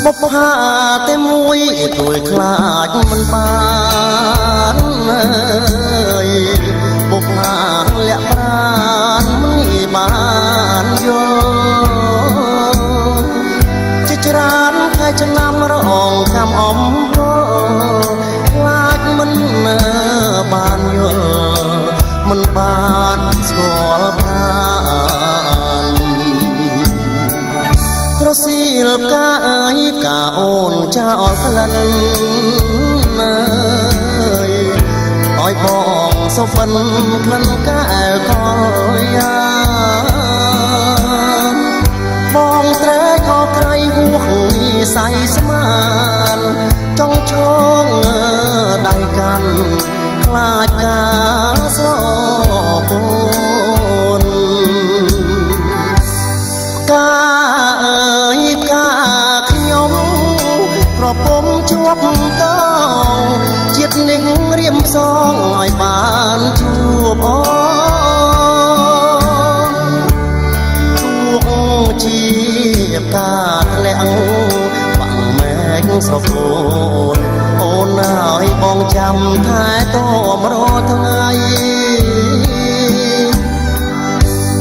បុព្វាតែមួយទួយខ្លាចមិនបានបុព្វាលាក់ប្រានមិនបានយល់ជាច្រើនខែឆ្នាំរងកម្មអំពើខ្លាចមិនបានយល់មិនបានស្គាល់ថារសៀលកាយកាអូនចោលក្លិនឲ្យបងសុបិនក្លិនកែលកលយ៉ាបងត្រែកខក្រៃហួសនិស័យស្មានចង់ឈងដៃកាន់ខ្លាចការស្រពនខ្ញុំប្រពំជាប់តងជាតិនេះរៀមសងឲ្យបានជួបជួបជាការធ្លាក់បាំងមែកស្រពោនអូនហើយបងចាំថែទាំរកថ្ងៃ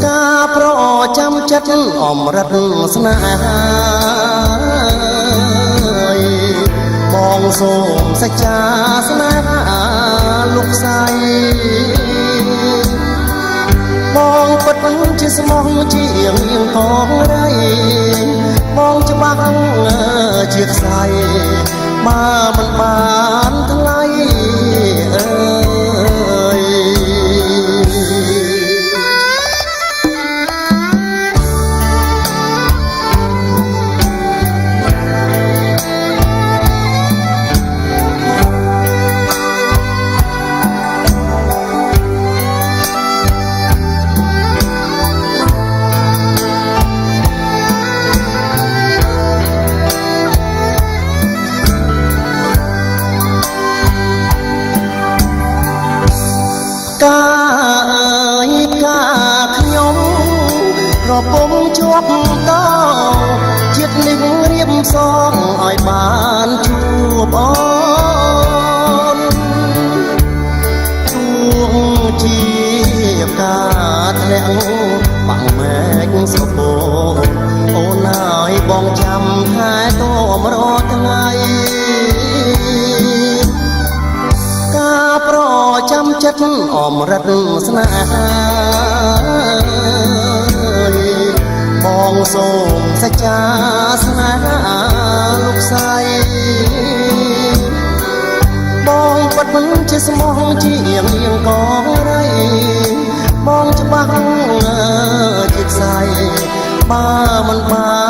ការប្រចាំចិត្តអមរិតស្នេហាបងសូមសច្ចាស្នេហាលោកស្រីបងពិតជាស្មោះជាងកងរៃបងច្បាស់ជាខ្សែបើមិនបានថ្លៃខ្ញុំប្រពំជាប់តជាតិនេះរៀបសងឲ្យបានជួបអូនជួងជាការធ្លាក់បាំងមែកស្រពោនអូនហើយបងចាំថែទាំរកថ្ងៃការប្រចាំចិត្តអមរិតស្នេហាបងសូមសច្ចាស្នេហាលោកស្រីបងពិតជាស្មោះជាងកងរៃបងច្បាស់ជាខ្សែបើមិនបាន